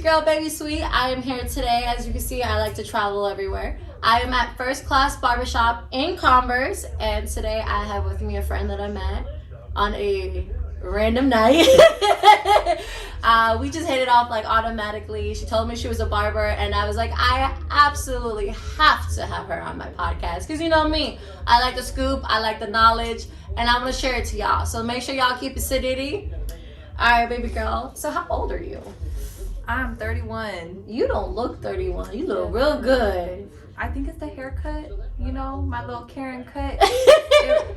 girl, Baby Sweet. I am here today. As you can see, I like to travel everywhere. I am at First Class Barbershop in Converse, and today I have with me a friend that I met on a random night. We just hit it off like automatically. She told me she was a barber, and I was like, I absolutely have to have her on my podcast because you know me, I like the scoop, I like the knowledge, and I'm gonna share it to y'all. So make sure y'all keep it sedity. All right, baby girl. So how old are you? I'm 31. You don't look 31. You look real good. I think it's the haircut, you know, my little Karen cut.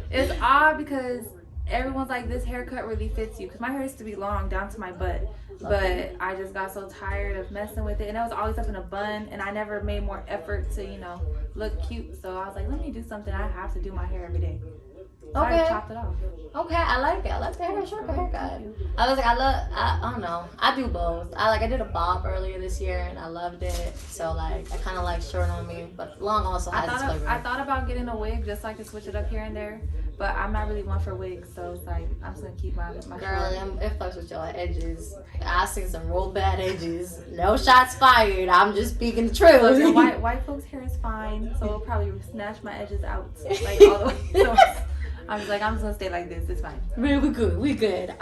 It's odd because everyone's like, this haircut really fits you. Because my hair used to be long down to my butt. But I just got so tired of messing with it. And it was always up in a bun. And I never made more effort to, you know, look cute. So I was like, let me do something. I have to do my hair every day. So Okay. I chopped it off. Okay, I like it. I like the haircut. I was like, I don't know. I do both. I did a bob earlier this year and I loved it. So like, I kind of like short on me, but long also has its flavor. I thought about getting a wig just so I could switch it up here and there. But I'm not really one for wigs, so it's like, I'm just going to keep my Girl, it fucks with your edges. I seen some real bad edges. No shots fired. I'm just speaking the truth. Look, white folks' hair is fine, so it'll probably snatch my edges out like all the way. So I was like, I'm just gonna stay like this. It's fine. We good.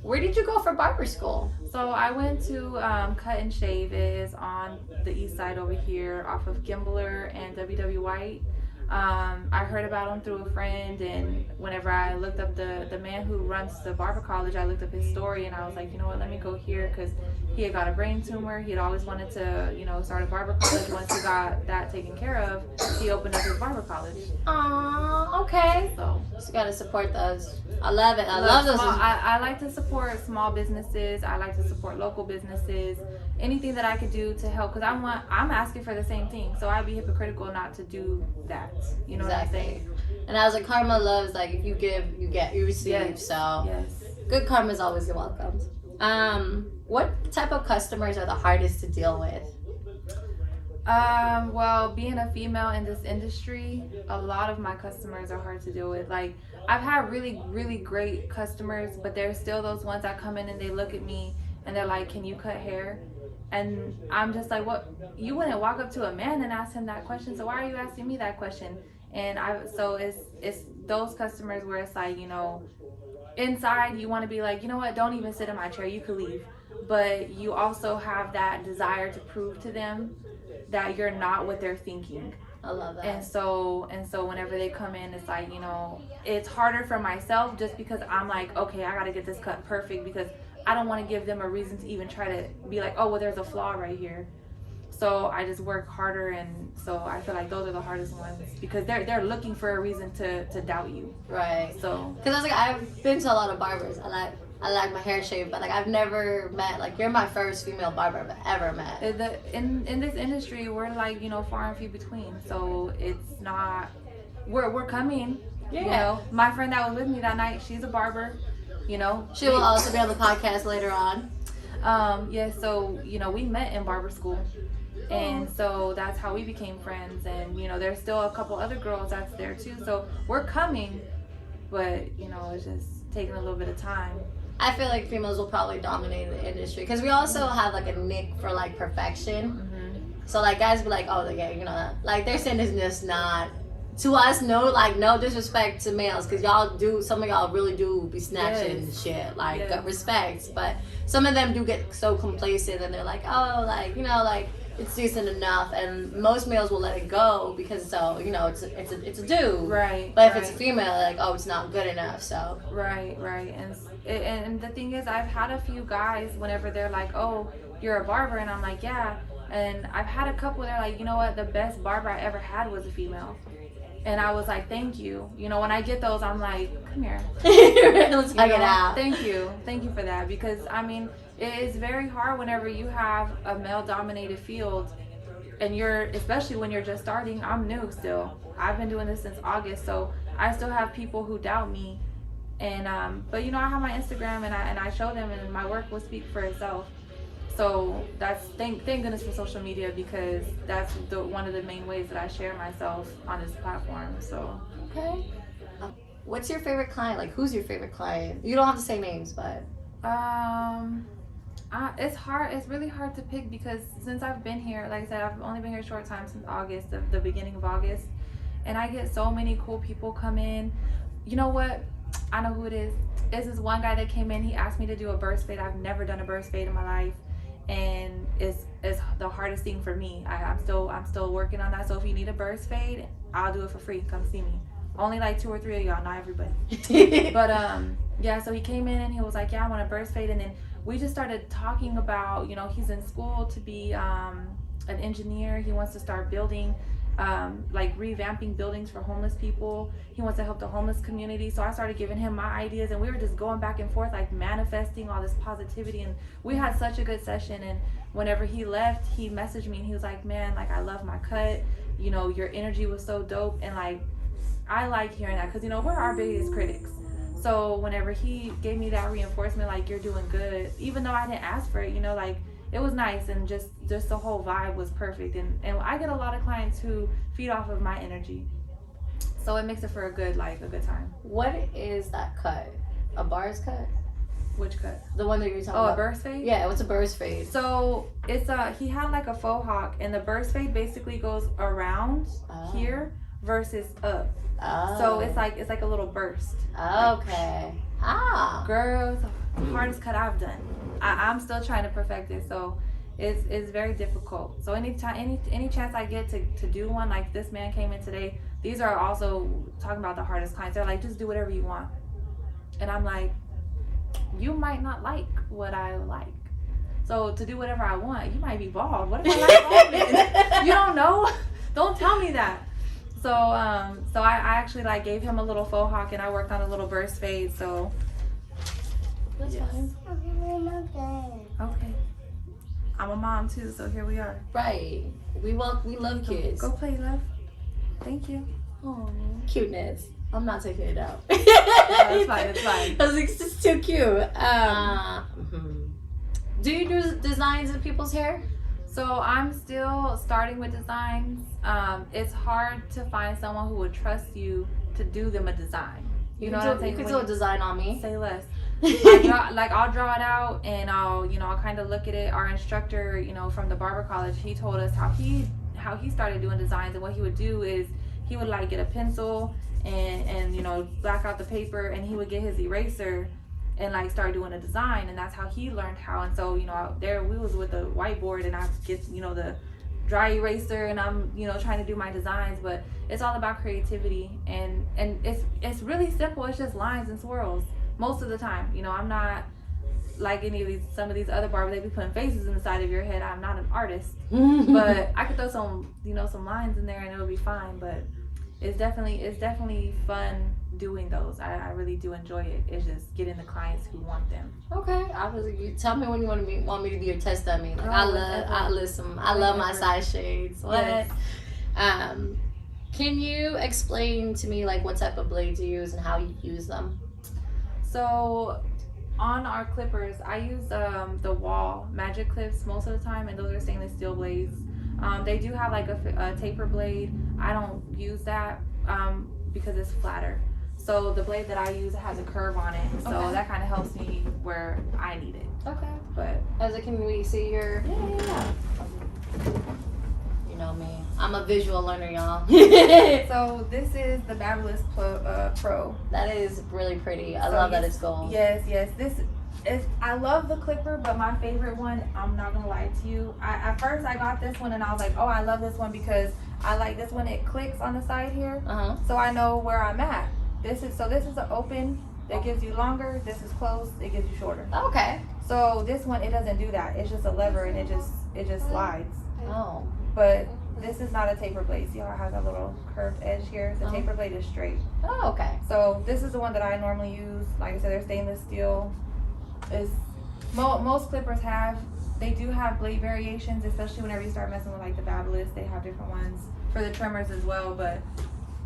Where did you go for barber school? So I went to Cut and Shave. It is on the east side over here, off of Gimbler and W.W. White. I heard about him through a friend, and whenever I looked up the man who runs the barber college, I looked up his story, and I was like, you know what, let me go here, because he had got a brain tumor. He had always wanted to, you know, start a barber college. Once he got that taken care of, he opened up his barber college. Aww, okay. So you gotta support those. I love it. I love those. I like to support small businesses. I like to support local businesses. Anything that I could do to help, because I'm asking for the same thing. So I'd be hypocritical not to do that. You know exactly. what I'm saying? And I was like, karma loves, like, if you give, you get, you receive. Yes. So yes. Good karma is always welcome. What type of customers are the hardest to deal with? Well, being a female in this industry, a lot of my customers are hard to deal with. Like, I've had really, really great customers, but there's still those ones that come in and they look at me and they're like, can you cut hair? And I'm just like, what? You wouldn't walk up to a man and ask him that question, so why are you asking me that question? And so it's those customers where it's like, you know, inside you want to be like, you know what, don't even sit in my chair, you could leave. But you also have that desire to prove to them that you're not what they're thinking. I love that. And so whenever they come in, it's like, you know, it's harder for myself just because I'm like, okay, I got to get this cut perfect, because I don't want to give them a reason to even try to be like, oh, well, there's a flaw right here. So I just work harder, and so I feel like those are the hardest ones because they're looking for a reason to doubt you. Right. So because I was like, I've been to a lot of barbers. I like my hair shaved, but like I've never met, like, you're my first female barber I've ever met. In this industry, we're like, you know, far and few between. So it's not, we're coming. Yeah. You know, my friend that was with me that night, she's a barber. You know, she will also be on the podcast later on. Yeah. So you know, we met in barber school. And so that's how we became friends. And, you know, there's still a couple other girls that's there too. So we're coming, but, you know, it's just taking a little bit of time. I feel like females will probably dominate the industry because we also have like a nick for like perfection. Mm-hmm. So like guys be like, oh, yeah, you know, like they're saying it's just not, to us, no disrespect to males, because y'all do, some of y'all really do be snatching shit, like respect. But some of them do get so complacent and they're like, oh, like, you know, like, it's decent enough, and most males will let it go because, so, you know, it's a dude, right? But if it's a female, like, oh, it's not good enough. So right. And the thing is, I've had a few guys whenever they're like, oh, you're a barber, and I'm like, yeah. And I've had a couple, they're like, you know what, the best barber I ever had was a female. And I was like, thank you. You know, when I get those, I'm like, come here. Let's hug it out. Thank you for that, because I mean, it is very hard whenever you have a male-dominated field, and especially when you're just starting. I'm new still. I've been doing this since August, so I still have people who doubt me. And but you know, I have my Instagram, and I show them, and my work will speak for itself. So that's thank goodness for social media, because that's one of the main ways that I share myself on this platform. So okay. What's your favorite client? Like, who's your favorite client? You don't have to say names, but It's hard. It's really hard to pick because since I've been here, like I said, I've only been here a short time since August, the beginning of August, and I get so many cool people come in. You know what? I know who it is. It's this one guy that came in. He asked me to do a burst fade. I've never done a burst fade in my life, and it's the hardest thing for me. I'm still working on that. So if you need a burst fade, I'll do it for free. Come see me. Only like 2 or 3 of y'all, not everybody. But yeah. So he came in and he was like, yeah, I want a burst fade, and then we just started talking about, you know, he's in school to be an engineer. He wants to start building, like revamping buildings for homeless people. He wants to help the homeless community. So I started giving him my ideas, and we were just going back and forth, like manifesting all this positivity. And we had such a good session. And whenever he left, he messaged me and he was like, man, like I love my cut. You know, your energy was so dope. And like, I like hearing that because, you know, we're our biggest critics. So whenever he gave me that reinforcement, like you're doing good, even though I didn't ask for it, you know, like it was nice, and just the whole vibe was perfect. And I get a lot of clients who feed off of my energy, so it makes it for a good time. What is that cut? A bars cut? Which cut? The one that you were talking about. Oh, A burst fade? Yeah, what's a burst fade? So it's he had like a faux hawk, and the burst fade basically goes around here versus up. Oh. So it's like a little burst. Okay. Girl, it's the hardest cut I've done. I'm still trying to perfect it, so it's very difficult. So any chance I get to do one, like this man came in today. These are also talking about the hardest clients. They're like, just do whatever you want, and I'm like, you might not like what I like. So to do whatever I want, you might be bald. What if I like baldness? You don't know. Don't tell me that. So I actually like gave him a little faux hawk, and I worked on a little burst fade. So that's fine. Okay. I'm a mom too, so here we are. Right. We love kids. Go play, love. Thank you. Oh, cuteness. I'm not taking it out. No, it's fine. It's fine. I was like, it's too cute. Do you do designs of people's hair? So I'm still starting with designs. It's hard to find someone who would trust you to do them a design. You know what I'm saying? You could do a design on me. Say less. I'll draw it out, and I'll kind of look at it. Our instructor, from the barber college, he told us how he started doing designs, and what he would do is he would like get a pencil and black out the paper, and he would get his eraser and like start doing a design, and that's how he learned how. And so there we was with a whiteboard, and I get the dry eraser, and I'm trying to do my designs. But it's all about creativity, and it's really simple. It's just lines and swirls most of the time. I'm not like some of these other barbers. They be putting faces in the side of your head. I'm not an artist, but I could throw some lines in there and it'll be fine. But it's definitely fun doing those. I really do enjoy it. It's just getting the clients who want them. Okay, you tell me when you want me to be your test dummy. Like, I love my side shades. What? Yes. Can you explain to me like what type of blades you use and how you use them? So on our clippers, I use the wall magic clips most of the time, and those are stainless steel blades. They do have like a taper blade. I don't use that because it's flatter. So the blade that I use has a curve on it, so that kind of helps me where I need it. Okay. But can we see your? Yeah. You know me. I'm a visual learner, y'all. So this is the Fabulous Pro. That is really pretty. I love that it's gold. Yes. I love the clipper, but my favorite one, I'm not gonna lie to you. At first I got this one and I was like, oh, I love this one because I like this one. It clicks on the side here, so I know where I'm at. This is an open that gives you longer. This is closed. It gives you shorter. Okay. So this one, it doesn't do that. It's just a lever and it just slides. Oh. But this is not a taper blade. See how it has a little curved edge here? The taper blade is straight. Oh, okay. So this is the one that I normally use. Like I said, they're stainless steel. Most clippers they do have blade variations, especially whenever you start messing with like the Fabulous. They have different ones for the trimmers as well. But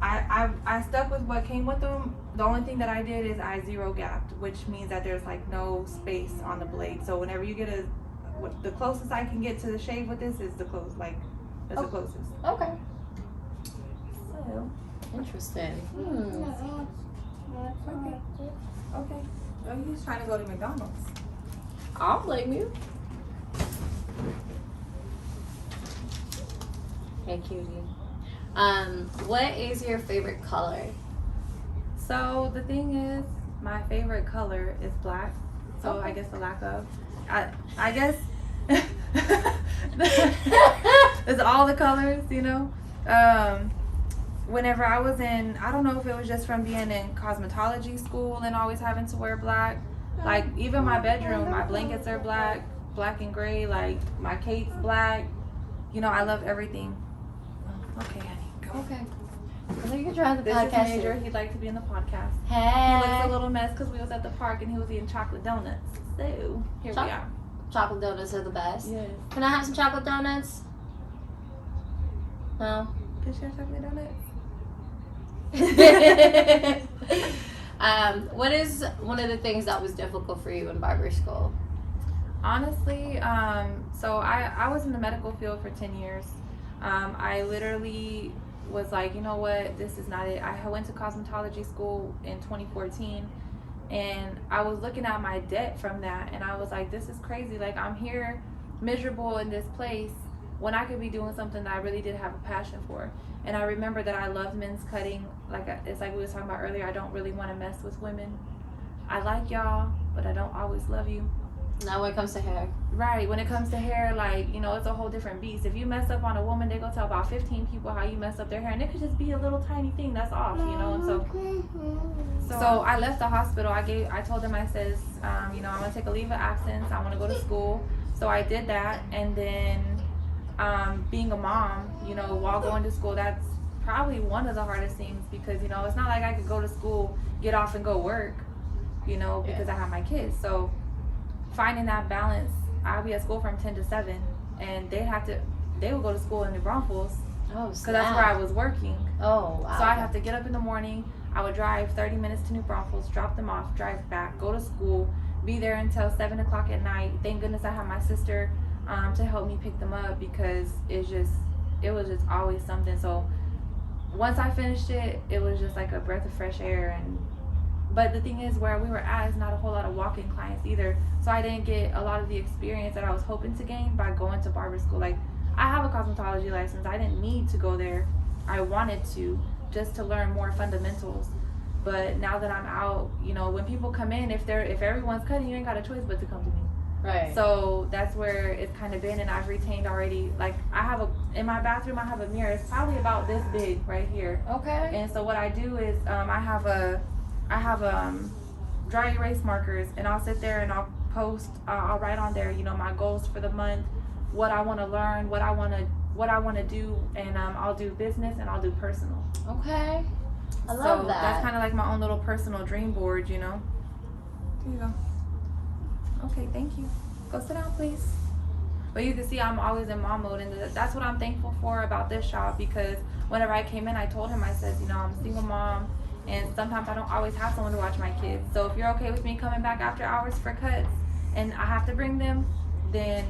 I stuck with what came with them. The only thing that I did is I zero gapped, which means that there's like no space on the blade. So whenever you get the closest I can get to the shave with this is the closest. Okay. So interesting. Okay. Oh, you just trying to go to McDonald's? I'll blame you. Hey, cutie. What is your favorite color? So the thing is, my favorite color is black. So Okay. I guess the lack of, I guess, it's all the colors, you know. Whenever I was in, I don't know if it was just from being in cosmetology school and always having to wear black. Like even my bedroom, my blankets are black, black and gray. Like my cape's black. You know, I love everything. Okay, honey, go. Okay. I think you're trying to This is podcast. Major. He'd like to be in the podcast. He Hey. looks a little mess because we was at the park and he was eating chocolate donuts. So here we are. Chocolate donuts are the best. Yes. Can I have some chocolate donuts? No. Did she have chocolate donuts? What is one of the things that was difficult for you in barber school? Honestly, so I was in the medical field for 10 years. I literally was like, you know what, this is not it. I went to cosmetology school in 2014 and I was looking at my debt from that and I was like, this is crazy. Like I'm here miserable in this place when I could be doing something that I really did have a passion for. And I remember that I loved men's cutting. Like it's like we were talking about earlier, I don't really want to mess with women. I like y'all, but I don't always love you. Now when it comes to hair. Right, when it comes to hair, like, you know, it's a whole different beast. If you mess up on a woman, they go tell about 15 people how you mess up their hair, and it could just be a little tiny thing that's off, you know. And so I left the hospital. I told them, I says, you know, I'm gonna take a leave of absence. I want to go to school. So I did that, and then being a mom, you know, while going to school, that's probably one of the hardest things because, you know, it's not like I could go to school, get off, and go work, you know, because I have my kids. So finding that balance, I'll be at school from 10 to 7 and they would go to school in New Braunfels because that's where I was working. Oh, wow. So I'd have to get up in the morning, I would drive 30 minutes to New Braunfels, drop them off, drive back, go to school, be there until 7 o'clock at night. Thank goodness I have my sister to help me pick them up because it was just always something. So once I finished it, it was just like a breath of fresh air. But the thing is, where we were at is not a whole lot of walk-in clients either. So I didn't get a lot of the experience that I was hoping to gain by going to barber school. Like, I have a cosmetology license. I didn't need to go there. I wanted to, just to learn more fundamentals. But now that I'm out, you know, when people come in, if everyone's cutting, you ain't got a choice but to come to me. Right. So that's where it's kind of been, and I've retained already. Like, in my bathroom, I have a mirror. It's probably about this big right here. Okay. And so what I do is I have dry erase markers, and I'll sit there and I'll post. I'll write on there, you know, my goals for the month, what I want to learn, what I want to do, and I'll do business and I'll do personal. Okay. I love that. That's kind of like my own little personal dream board, you know. Here you go. Okay, thank you. Go sit down, please. But you can see I'm always in mom mode, and that's what I'm thankful for about this shop, because whenever I came in, I told him, I said, you know, I'm a single mom, and sometimes I don't always have someone to watch my kids. So if you're okay with me coming back after hours for cuts, and I have to bring them, then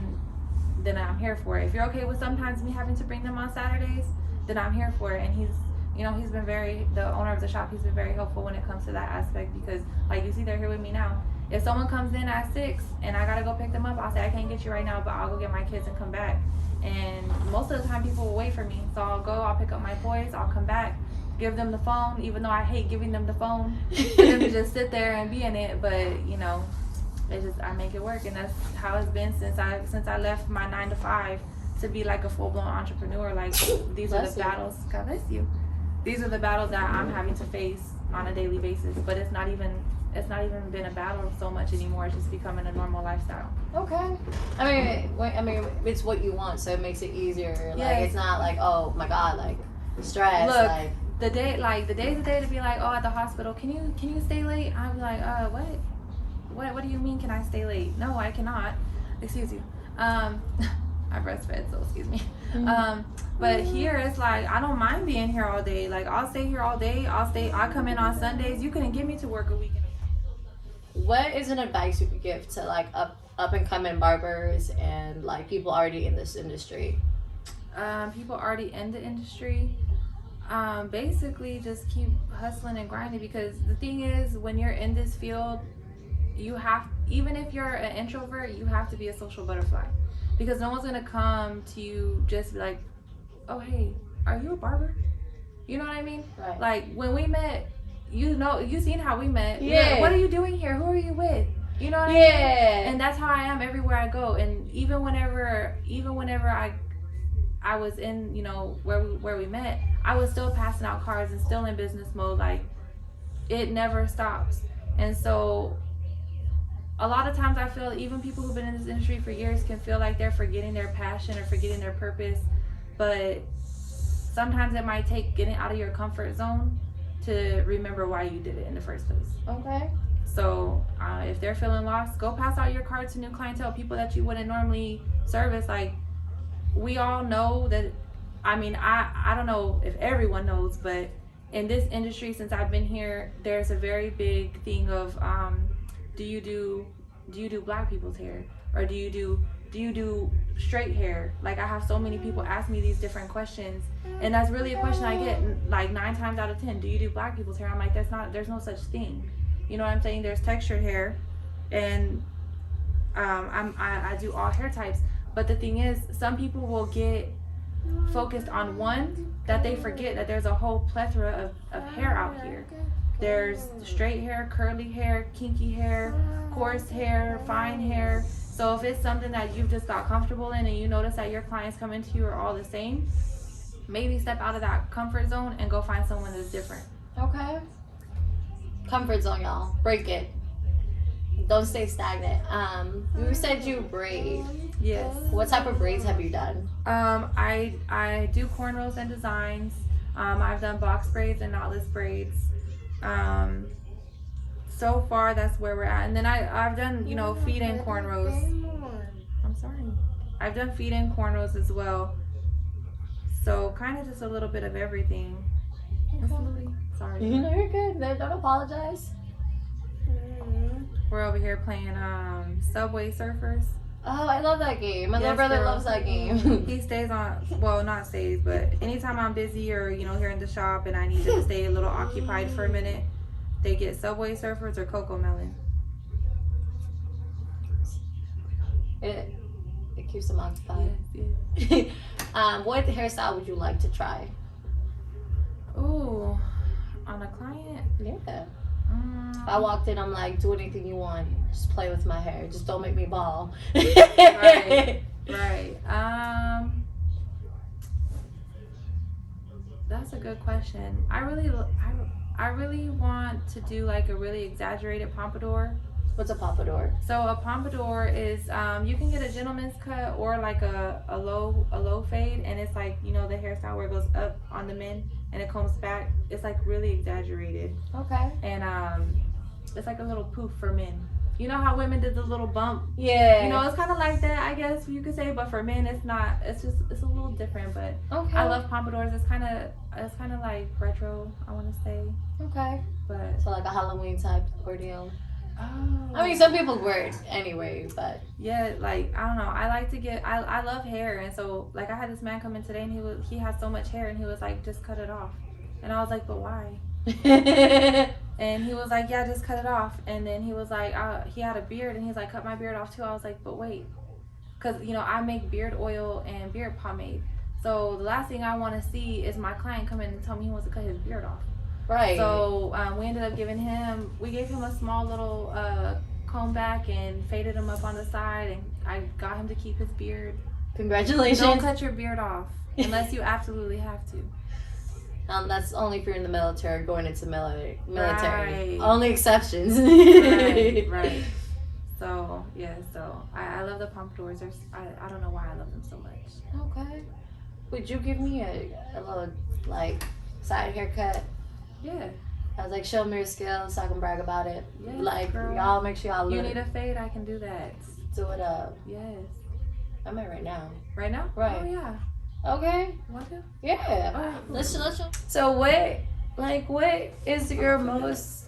I'm here for it. If you're okay with sometimes me having to bring them on Saturdays, then I'm here for it. And he's been the owner of the shop, he's been very helpful when it comes to that aspect, because like you see, they're here with me now. If someone comes in at 6 and I gotta go pick them up, I'll say, I can't get you right now, but I'll go get my kids and come back. And most of the time people will wait for me. So I'll pick up my boys, I'll come back, give them the phone, even though I hate giving them the phone, for them to just sit there and be in it. But you know, I make it work, and that's how it's been since I left my 9 to 5 to be like a full-blown entrepreneur. Like, these are the battles. God bless you. These are the battles that I'm having to face on a daily basis. But it's not even been a battle so much anymore. It's just becoming a normal lifestyle. Okay. I mean, it's what you want, so it makes it easier. Like, yes. It's not like, oh my God, like stress. Look, like the day's the day to be like, oh, at the hospital, can you stay late? I'll be like, what do you mean, can I stay late? No, I cannot. Excuse you. I breastfed, so excuse me. Mm-hmm. But here it's like, I don't mind being here all day. Like, I'll stay here all day. I'll come in on Sundays. You couldn't get me to work a weekend. what is an advice you could give to like up and coming barbers and like people already in this industry? People already in the industry, basically just keep hustling and grinding, because the thing is, when you're in this field, even if you're an introvert, you have to be a social butterfly. because no one's gonna come to you just be like, oh hey, are you a barber? You know what I mean? Right. Like when we met, you seen how we met. Yeah. Like, what are you doing here? Who are you with? You know what I mean? Yeah. And that's how I am everywhere I go. And even whenever I was in, you know, where we met, I was still passing out cards and still in business mode. Like, it never stops. And so a lot of times I feel even people who've been in this industry for years can feel like they're forgetting their passion or forgetting their purpose. But sometimes it might take getting out of your comfort zone to remember why you did it in the first place. Okay. So if they're feeling lost, go pass out your cards to new clientele, people that you wouldn't normally service. Like, we all know that, I mean, I don't know if everyone knows, but in this industry, since I've been here, there's a very big thing of do you do black people's hair, or do you do straight hair? Like, I have so many people ask me these different questions, and that's really a question I get like 9 times out of 10. Do you do black people's hair? I'm like, there's no such thing. You know what I'm saying? There's textured hair, and I do all hair types. But the thing is, some people will get focused on one that they forget that there's a whole plethora of hair out here. There's straight hair, curly hair, kinky hair, coarse hair, fine hair. So if it's something that you've just got comfortable in and you notice that your clients coming to you are all the same, maybe step out of that comfort zone and go find someone that's different. Okay. Comfort zone, y'all. Break it. Don't stay stagnant. You said you braid. Yes. What type of braids have you done? I do cornrows and designs. I've done box braids and knotless braids. So far that's where we're at. And then I've done, you know, feed in cornrows. I'm sorry. I've done feed in cornrows as well. So kind of just a little bit of everything. Sorry. You know, you're good. Don't apologize. We're over here playing Subway Surfers. Oh, I love that game. My little Yes, brother girl. loves that game. He stays on, well, not stays, but anytime I'm busy or, you know, here in the shop and I need to stay a little occupied for a minute, they get Subway Surfers or Cocoa Melon. It keeps them occupied. Yes. What hairstyle would you like to try? Ooh, on a client? Yeah. If I walked in, I'm like, do anything you want. Just play with my hair. Just don't make me ball. Right. That's a good question. I really want to do like a really exaggerated pompadour. What's a pompadour? So a pompadour is you can get a gentleman's cut or like a low fade, and it's like, you know, the hairstyle where it goes up on the men and it comes back. It's like really exaggerated. Okay. And it's like a little poof for men. You know how women did the little bump? Yeah. You know, it's kind of like that, I guess you could say, but for men it's not. It's a little different, but Okay. I love pompadours. It's kind of like retro, I want to say. Okay. But So like a Halloween type ordeal. oh. I mean, some people wear it anyway, but Yeah, like, I don't know. I like to get, I love hair. And so, like, I had this man come in today and he had so much hair and he was like, just cut it off. And I was like, but why? And he was like, yeah, just cut it off. And then he was like, he had a beard and he's like, cut my beard off too. I was like, but wait. Because, you know, I make beard oil and beard pomade. So the last thing I want to see is my client come in and tell me he wants to cut his beard off. right. So we ended up we gave him a small little comb back and faded him up on the side, and I got him to keep his beard. Congratulations. Don't cut your beard off unless you absolutely have to. That's only if you're in the military, going into military. Right. Only exceptions. Right. So yeah, so I love the pompadours. I don't know why I love them so much. Okay. Would you give me a little like side haircut? Yeah. I was like, show me your skills so I can brag about it. Yes, like, girl. y'all make sure y'all look. You need a fade? I can do that. Do it up. Yes. I'm at right now. Right now? Right. Oh yeah. Okay. Want to? Yeah. All right. Let's. So what is your most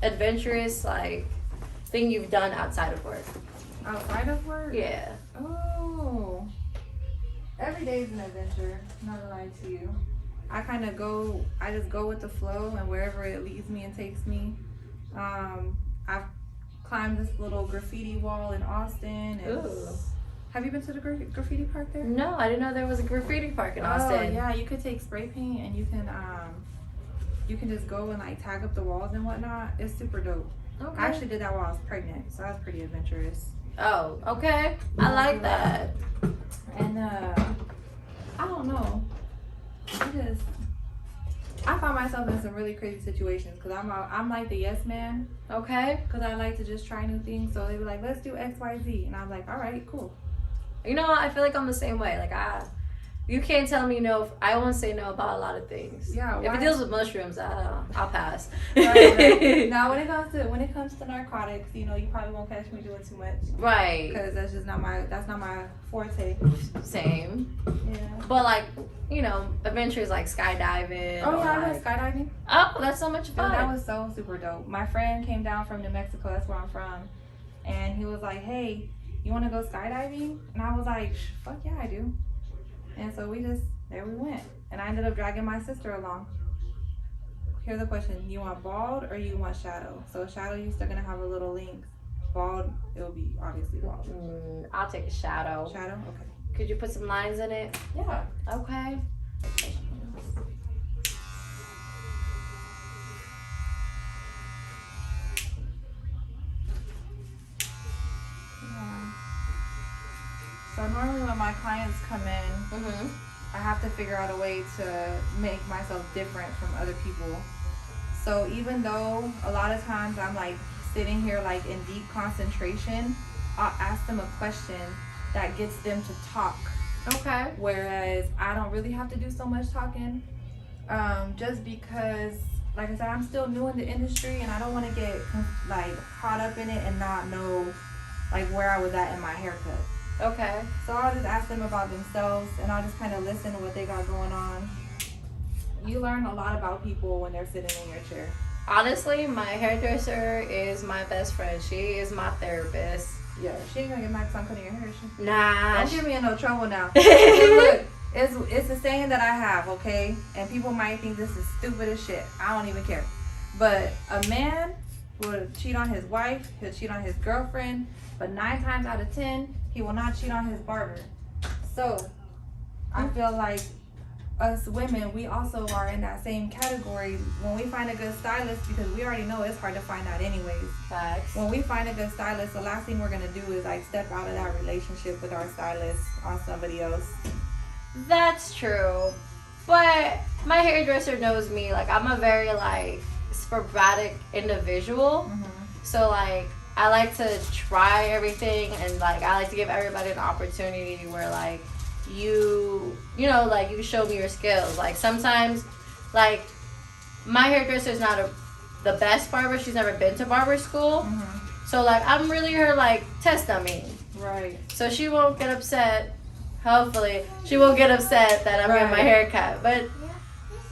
adventurous thing you've done outside of work? Outside of work? Yeah. Oh. Every day is an adventure, not gonna lie to you. I just go with the flow, and wherever it leads me and takes me. I've climbed this little graffiti wall in Austin. And Ooh. have you been to the graffiti park there? No, I didn't know there was a graffiti park in Austin. Oh yeah, you could take spray paint and you can just go and like tag up the walls and whatnot. It's super dope. Okay. I actually did that while I was pregnant, so that was pretty adventurous. Oh, okay. I like that. And I don't know. I find myself in some really crazy situations because I'm like the yes man. Okay. Because I like to just try new things. So they were like, let's do X, Y, Z. And I'm like, all right, cool. You know, I feel like I'm the same way. Like, you can't tell me no. I won't say no about a lot of things. Yeah. If it deals with mushrooms, I'll pass. Right. Now, when it comes to narcotics, you know, you probably won't catch me doing too much. Right. Because that's not my forte. Same. Yeah. But like, you know, adventures like skydiving. Oh yeah, I like, went skydiving. Oh, that's so much fun. That was so super dope. My friend came down from New Mexico. That's where I'm from, and he was like, "Hey, you want to go skydiving?" And I was like, "Fuck yeah, I do." And so there we went. And I ended up dragging my sister along. Here's the question. You want bald or you want shadow? So shadow, you're still going to have a little length. Bald, it'll be obviously bald. I'll take a shadow. Shadow? Okay. Could you put some lines in it? Yeah. Okay. So normally when my clients come in, I have to figure out a way to make myself different from other people. So even though a lot of times I'm like sitting here like in deep concentration, I'll ask them a question that gets them to talk. Okay. Whereas I don't really have to do so much talking, just because, like I said, I'm still new in the industry and I don't want to get like caught up in it and not know like where I was at in my haircut. Okay. So I'll just ask them about themselves and I'll just kind of listen to what they got going on. You learn a lot about people when they're sitting in your chair. Honestly, my hairdresser is my best friend. She is my therapist. Yeah, she ain't gonna get mad because I'm cutting your hair, is she? Nah. Don't get me in no trouble now. Look, it's a saying that I have, okay? And people might think this is stupid as shit. I don't even care. But a man will cheat on his wife, he'll cheat on his girlfriend, but 9 times out of 10, he will not cheat on his barber. So, I feel like us women, we also are in that same category. When we find a good stylist, because we already know it's hard to find that anyways. Facts. When we find a good stylist, the last thing we're gonna do is like step out of that relationship with our stylist on somebody else. That's true. But my hairdresser knows me. Like, I'm a very like sporadic individual. So like, I like to try everything, and like I like to give everybody an opportunity where like you know, like you show me your skills. Like sometimes, like my hairdresser is not the best barber. She's never been to barber school. So like I'm really her like test dummy. Right. So she won't get upset. Hopefully she won't get upset that I'm getting my hair cut. But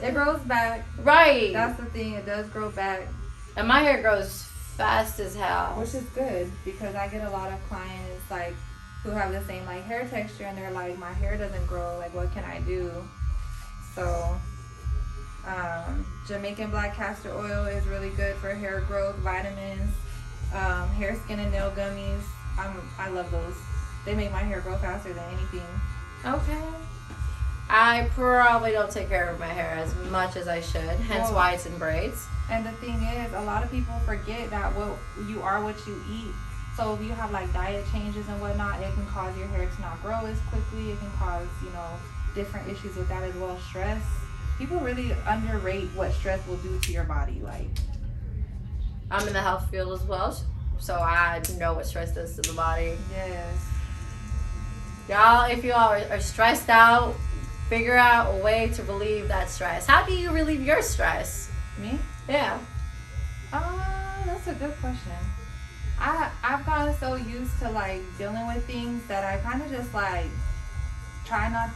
it grows back. Right. That's the thing. It does grow back. And my hair grows fast as hell. Which is good because I get a lot of clients like who have the same like hair texture and they're like, my hair doesn't grow, like what can I do? So Jamaican black castor oil is really good for hair growth, vitamins, hair, skin, and nail gummies. I love those. They make my hair grow faster than anything. Okay. I probably don't take care of my hair as much as I should, hence why it's in braids. And the thing is, a lot of people forget that you are what you eat. So if you have like diet changes and whatnot, it can cause your hair to not grow as quickly. It can cause, you know, different issues with that as well. Stress. People really underrate what stress will do to your body. Like, I'm in the health field as well, so I know what stress does to the body. Yes. Y'all, if you all are stressed out, figure out a way to relieve that stress. How do you relieve your stress? Me? Yeah. That's a good question. I've gotten so used to like dealing with things that I kind of just like try not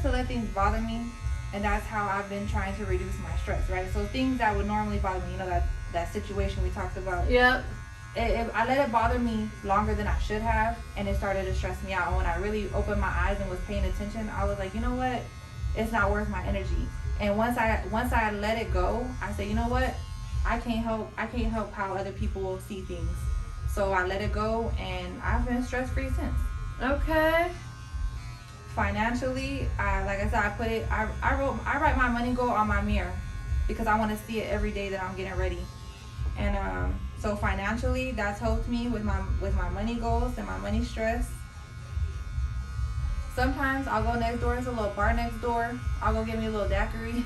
to let things bother me, and that's how I've been trying to reduce my stress, right? So things that would normally bother me, you know, that situation we talked about. Yep. I let it bother me longer than I should have, and it started to stress me out. And when I really opened my eyes and was paying attention, I was like, you know what? It's not worth my energy. And once I let it go, I said, you know what? I can't help how other people see things. So I let it go, and I've been stress free since. Okay. Financially, like I said, I write my money goal on my mirror because I want to see it every day that I'm getting ready. And so financially, that's helped me with my money goals and my money stress. Sometimes I'll go next door. There's a little bar next door. I'll go get me a little daiquiri.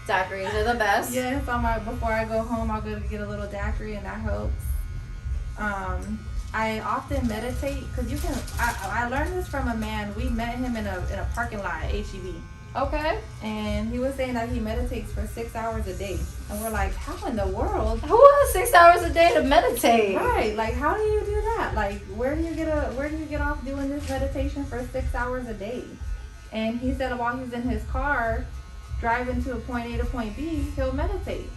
Daiquiris are the best. Yes, before I go home, I'll go get a little daiquiri, and that helps. I often meditate because you can. I learned this from a man. We met him in a parking lot at HEB. Okay. And he was saying that he meditates for 6 hours a day, and we're like, how in the world? Who has 6 hours a day to meditate? Right, like how do you do that? Like where do you get off doing this meditation for 6 hours a day? And he said while he's in his car driving to a point A to point B, he'll meditate.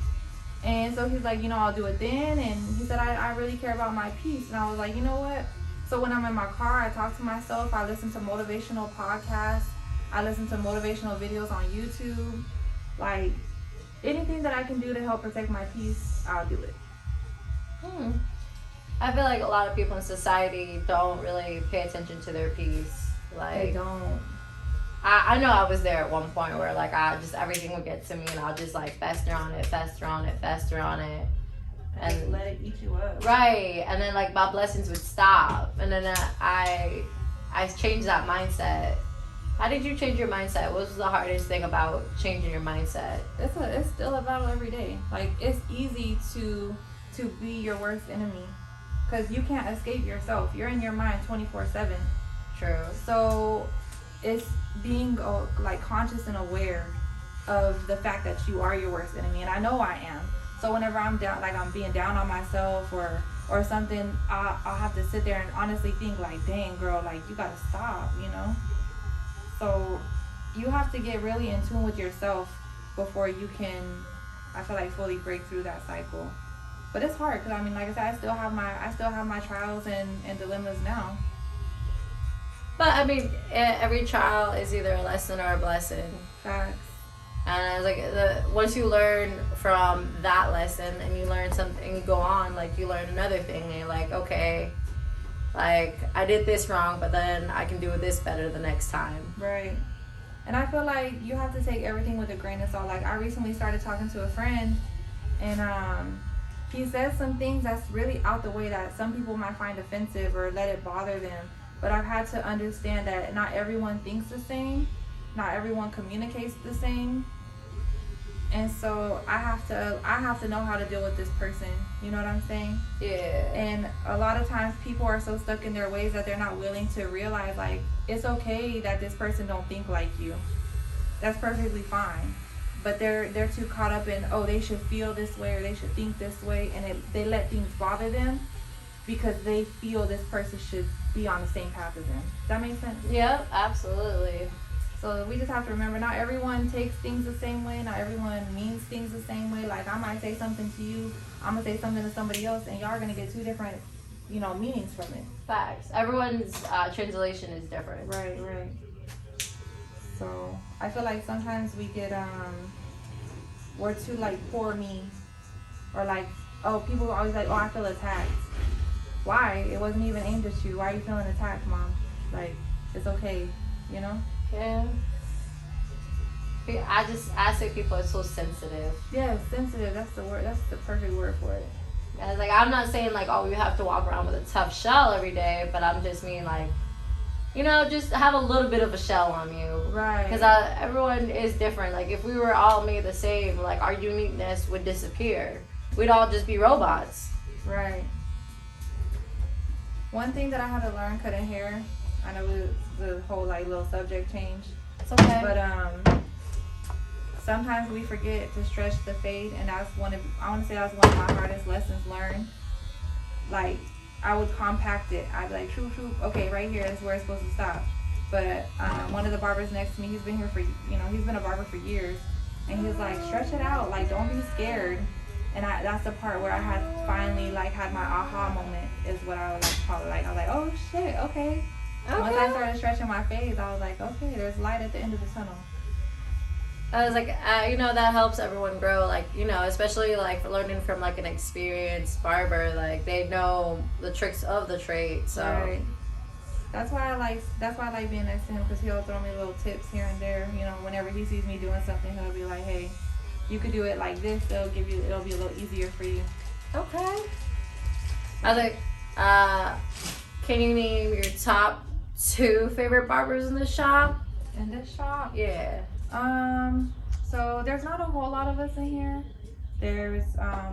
And so he's like, I'll do it then. And he said, I really care about my peace. And I was like, you know what? So when I'm in my car, I talk to myself. I listen to motivational podcasts. I listen to motivational videos on YouTube. Like, anything that I can do to help protect my peace, I'll do it. I feel like a lot of people in society don't really pay attention to their peace. Like, They don't. I know I was there at one point where like everything would get to me and I'll just like fester on it. And let it eat you up. Right. And then like my blessings would stop. And then I changed that mindset. How did you change your mindset? What was the hardest thing about changing your mindset? It's still a battle every day. Like, it's easy to be your worst enemy because you can't escape yourself. You're in your mind 24/7. True. So it's being like conscious and aware of the fact that you are your worst enemy, and I know I am. So whenever I'm down, like I'm being down on myself or something, I'll have to sit there and honestly think like, dang girl, like you gotta stop, So you have to get really in tune with yourself before you can, I feel like, fully break through that cycle. But it's hard because like I said, I still have my trials and dilemmas now. But every trial is either a lesson or a blessing. Facts. And it's like once you learn from that lesson and you learn something and you go on, like you learn another thing and you're like, okay, like I did this wrong, but then I can do this better the next time. Right. And I feel like you have to take everything with a grain of salt. Like I recently started talking to a friend, and he says some things that's really out the way that some people might find offensive or let it bother them. But I've had to understand that not everyone thinks the same, not everyone communicates the same. And so I have to know how to deal with this person. You know what I'm saying? Yeah. And a lot of times people are so stuck in their ways that they're not willing to realize like it's okay that this person don't think like you. That's perfectly fine. But they're too caught up in, oh, they should feel this way or they should think this way, and they let things bother them because they feel this person should be on the same path as them. Does that make sense? Yep, absolutely. So we just have to remember, not everyone takes things the same way. Not everyone means things the same way. Like I might say something to you, I'm gonna say something to somebody else, and y'all are gonna get two different, meanings from it. Facts. Everyone's translation is different. Right. So I feel like sometimes we get we're too like poor me, or like, oh, people are always like, oh, I feel attacked. Why? It wasn't even aimed at you. Why are you feeling attacked, Mom? Like, it's okay, Yeah. I say people are so sensitive. Yeah, sensitive. That's the word. That's the perfect word for it. And it's like, I'm not saying like, oh, you have to walk around with a tough shell every day, but I'm just mean like, just have a little bit of a shell on you. Right. Because everyone is different. Like, if we were all made the same, like, our uniqueness would disappear. We'd all just be robots. Right. One thing that I had to learn cutting hair, I know the whole like little subject change. It's okay. But sometimes we forget to stretch the fade, and that's one of my hardest lessons learned. Like, I would compact it. I'd be like, shoop, okay, right here is where it's supposed to stop. But one of the barbers next to me, he's been here for, he's been a barber for years, and he's like, stretch it out, like, don't be scared. And that's the part where I had finally like had my aha moment, is what I would like call it. Like, I was like, oh shit, okay. Once I started stretching my fades, I was like, okay, there's light at the end of the tunnel. I was like, you know, that helps everyone grow. Like, you know, especially like learning from like an experienced barber. Like, they know the tricks of the trade. So, Right. That's why I like. That's why I like being next to him because he'll throw me little tips here and there. You know, whenever he sees me doing something, he'll be like, "Hey, you could do it like this. It'll give you. It'll be a little easier for you." okay. I was like, can you name your top 2 favorite barbers in the shop? In this shop, Yeah. So there's not a whole lot of us in here. There's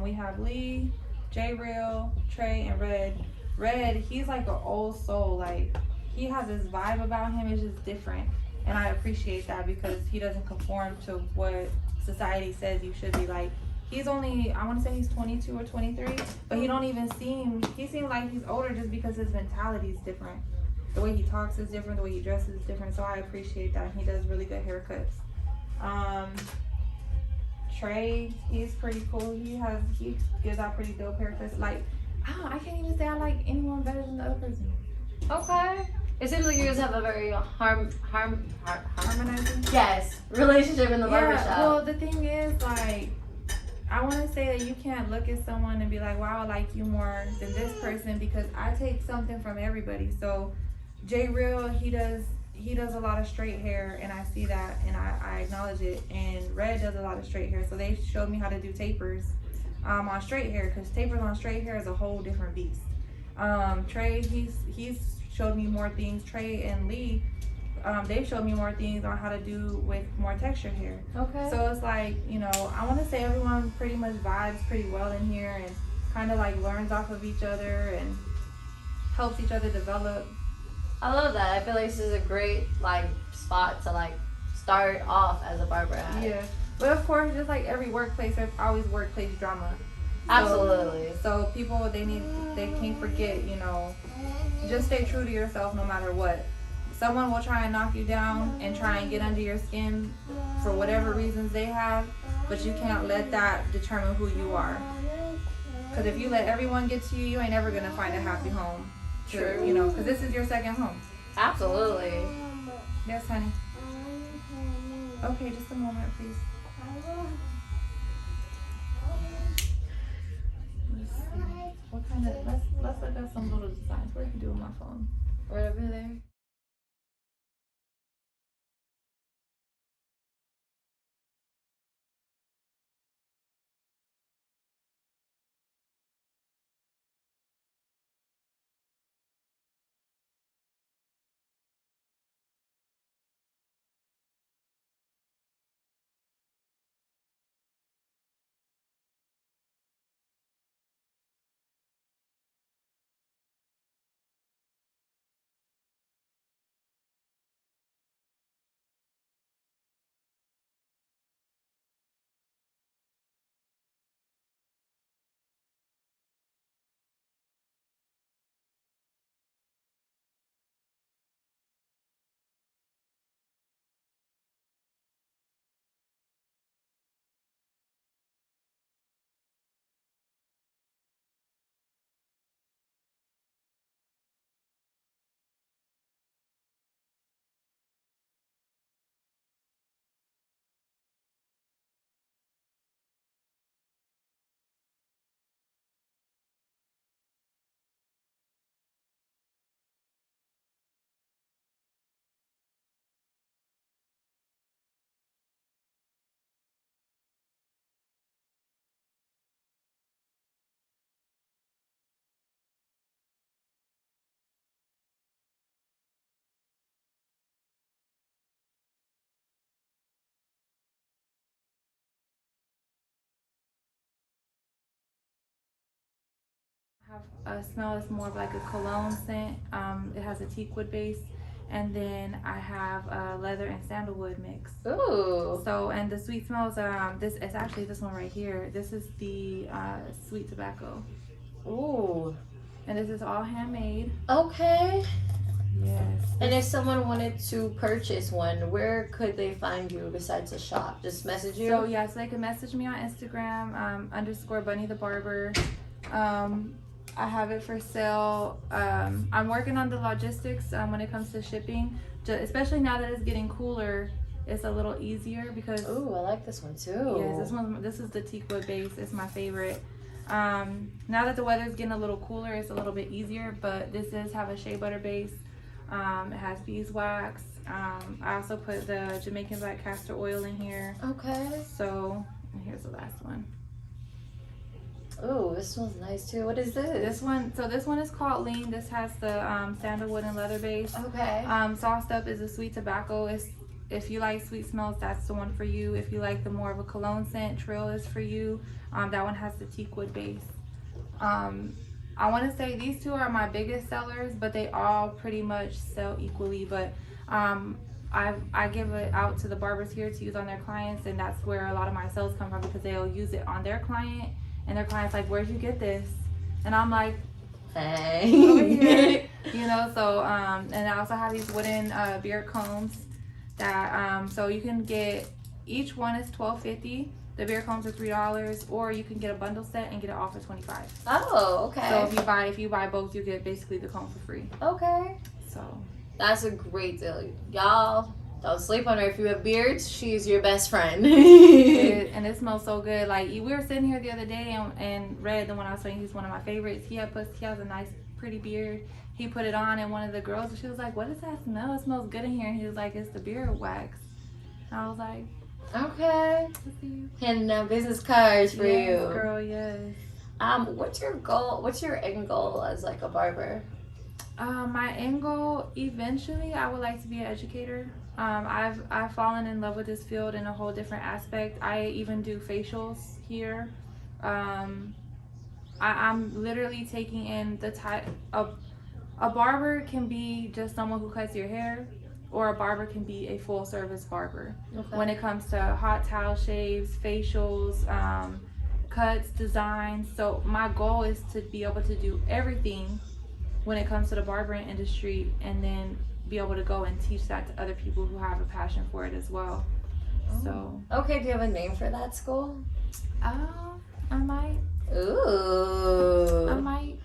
we have Lee, J Real, Trey, and Red. Red, he's like an old soul. Like he has this vibe about him. It's just different, and I appreciate that because he doesn't conform to what society says you should be. Like he's only, I want to say he's 22 or 23, but he don't even seem. He seems like he's older just because his mentality is different. The way he talks is different. The way he dresses is different. So I appreciate that. He does really good haircuts. Trey, he's pretty cool. He gives out pretty dope haircuts. Like, I can't even say I like anyone better than the other person. Okay. It seems like you guys have a very Harmonizing. yes, relationship in the barbershop. Well, the thing is, like, I want to say that you can't look at someone and be like, wow, I like you more than this person because I take something from everybody. So, J Real, he does a lot of straight hair, and I see that, and I acknowledge it. And Red does a lot of straight hair, so they showed me how to do tapers on straight hair, because tapers on straight hair is a whole different beast. Trey, he's showed me more things. Trey and Lee, they've showed me more things on how to do with more textured hair. Okay. So it's like, you know, I want to say everyone pretty much vibes pretty well in here and kind of like learns off of each other and helps each other develop. I love that. I feel like this is a great like spot to like start off as a barber at. Yeah, but of course, just like every workplace, there's always workplace drama. Absolutely. So people, they can't forget, you know, just stay true to yourself no matter what. Someone will try and knock you down and try and get under your skin for whatever reasons they have, but you can't let that determine who you are. Because if you let everyone get to you, you ain't ever gonna find a happy home. True. You know, because this is your second home. Absolutely. Yes, honey. Okay, just a moment, please. Let's see. What kind of? Let's look at some little designs. What do you do with my phone? Right over there. Have a smell that's more of like a cologne scent. It has a teakwood base, and then I have a leather and sandalwood mix. Ooh. So, and the sweet smells. This is actually this one right here. This is the sweet tobacco. Ooh. And this is all handmade. Okay. Yes. And if someone wanted to purchase one, where could they find you besides the shop? Just message you? So yeah, so they can message me on Instagram, _Bunny the Barber. I have it for sale. I'm working on the logistics when it comes to shipping, especially now that it's getting cooler. It's a little easier because Ooh, I like this one too. yes, this is the teakwood base. It's my favorite. Now that the weather's getting a little cooler, it's a little bit easier, but this does have a shea butter base. It has beeswax. I also put the Jamaican black castor oil in here. Okay. So here's the last one. Ooh, this smells nice too. What is this? This one is called Lean. This has the sandalwood and leather base. Okay. Sauced Up is a sweet tobacco. If you like sweet smells, that's the one for you. If you like the more of a cologne scent, Trill is for you. That one has the teakwood base. I want to say these two are my biggest sellers, but they all pretty much sell equally. But I give it out to the barbers here to use on their clients, and that's where a lot of my sales come from, because they'll use it on their client, and their client's like, "Where'd you get this?" And I'm like, "Hey." Over here. You know, so and I also have these wooden beard combs that so you can get, each one is $12.50. The beard combs are $3, or you can get a bundle set and get it all for $25. Oh, okay. So if you buy both, you get basically the comb for free. Okay. So that's a great deal, y'all. Don't sleep on her. If you have beards, she's your best friend. And it smells so good. Like, we were sitting here the other day, and Red, the one I was saying, he's one of my favorites. He has a nice, pretty beard. He put it on, and one of the girls, she was like, "What does that smell? It smells good in here." And he was like, "It's the beard wax." And I was like, okay. Handing out business cards for yes, you. Girl, yes. What's your goal? What's your end goal as like a barber? My end goal, eventually, I would like to be an educator. I've fallen in love with this field in a whole different aspect. I even do facials here. I'm literally taking in the type of, a barber can be just someone who cuts your hair, or a barber can be a full service barber. Okay. When it comes to hot towel shaves, facials, cuts, designs. So my goal is to be able to do everything when it comes to the barbering industry, and then be able to go and teach that to other people who have a passion for it as well. Oh. So okay, do you have a name for that school? I might. Ooh. I might.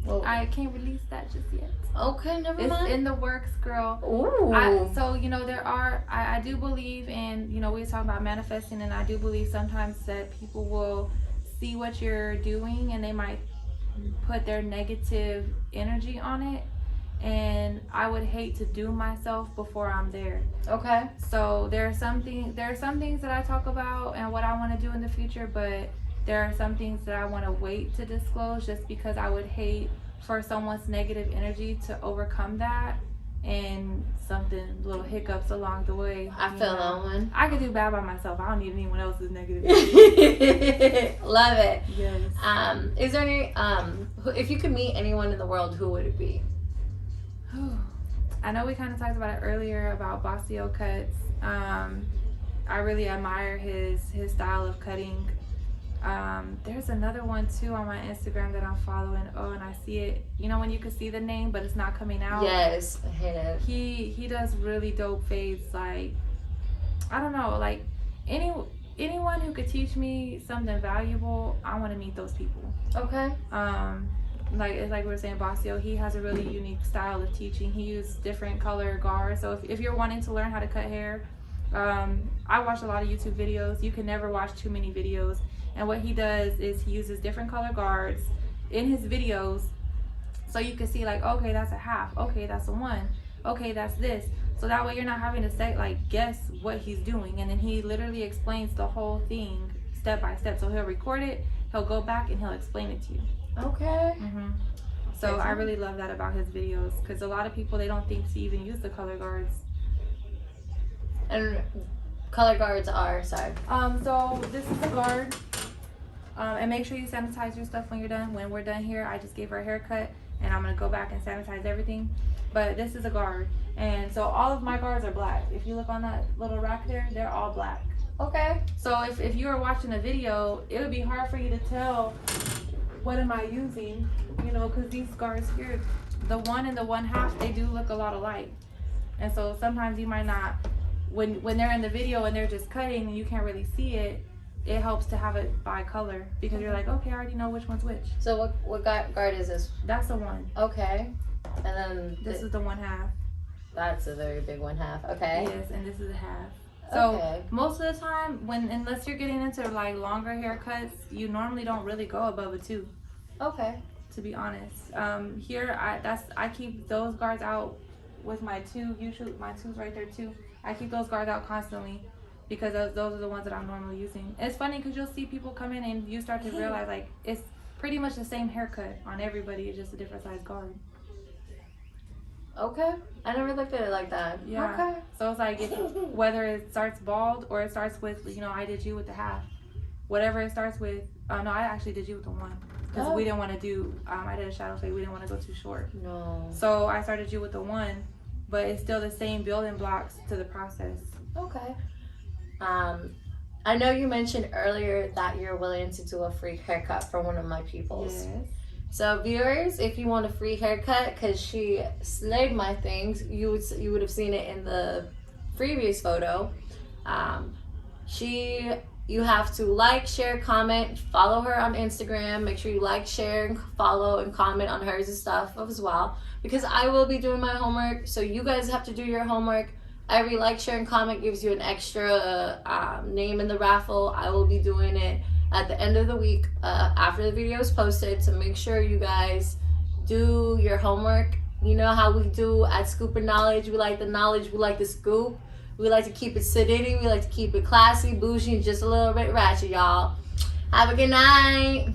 Well, I can't release that just yet. Okay, never mind. It's in the works, girl. Ooh. So, you know, I do believe in, you know, we were talking about manifesting, and I do believe sometimes that people will see what you're doing, and they might put their negative energy on it. And I would hate to doom myself before I'm there. Okay. So there are some things that I talk about and what I want to do in the future, but there are some things that I want to wait to disclose, just because I would hate for someone's negative energy to overcome that, and little hiccups along the way. I feel that one. I could do bad by myself. I don't need anyone else's negative energy. Love it. Yes. Is there any if you could meet anyone in the world, who would it be? I know we kind of talked about it earlier about Bossio cuts. I really admire his style of cutting. There's another one too on my Instagram that I'm following. Oh, and I see it. You know when you can see the name but it's not coming out? Yes, I hate it. He does really dope fades. Like, I don't know, like anyone who could teach me something valuable, I want to meet those people. Okay. Like we were saying, Bossio, he has a really unique style of teaching. He uses different color guards. So if you're wanting to learn how to cut hair, I watch a lot of YouTube videos. You can never watch too many videos. And what he does is he uses different color guards in his videos, so you can see like, okay, that's a half, okay, that's a 1, okay, that's this. So that way you're not having to say, like, guess what he's doing. And then he literally explains the whole thing step by step. So he'll record it, he'll go back, and he'll explain it to you. Okay. Mm-hmm. So I really love that about his videos, because a lot of people, they don't think to even use the color guards. And color guards are, sorry. So this is the guard. And make sure you sanitize your stuff when you're done. When we're done here, I just gave her a haircut, and I'm gonna go back and sanitize everything. But this is a guard, and so all of my guards are black. If you look on that little rack there, they're all black. Okay. So if you were watching a video, it would be hard for you to tell what am I using, you know, because these guards here, the 1 and the 1/2, they do look a lot alike. And so sometimes you might not, when they're in the video and they're just cutting and you can't really see it, it helps to have it by color, because you're like, okay, I already know which one's which. So what guard is this? That's the 1. Okay. And then this is the 1/2. That's a very big 1/2. Okay. Yes, and this is a 1/2. So Okay. most of the time, unless you're getting into like longer haircuts, you normally don't really go above a 2. Okay. To be honest, here I keep those guards out with my 2. Usually my 2's right there too. I keep those guards out constantly because those are the ones that I'm normally using. It's funny because you'll see people come in and you start to realize like it's pretty much the same haircut on everybody. It's just a different size guard. Okay. I never looked at it like that. Yeah. Okay. So it's like whether it starts bald or it starts with, I did you with the half. Whatever it starts with. No, I actually did you with the 1. Because we didn't want to do, I did a shadow fade. We didn't want to go too short. No. So I started you with the 1, but it's still the same building blocks to the process. Okay. I know you mentioned earlier that you're willing to do a free haircut for one of my peoples. Yes. So viewers, if you want a free haircut, because she slayed my things, you would have seen it in the previous photo. You have to like, share, comment, follow her on Instagram. Make sure you like, share, and follow and comment on hers and stuff as well. Because I will be doing my homework, so you guys have to do your homework. Every like, share, and comment gives you an extra name in the raffle. I will be doing it at the end of the week after the video is posted. So make sure you guys do your homework. You know how we do at Scoop and Knowledge. We like the knowledge, we like the scoop. We like to keep it sedity. We like to keep it classy, bougie, and just a little bit ratchet, y'all. Have a good night.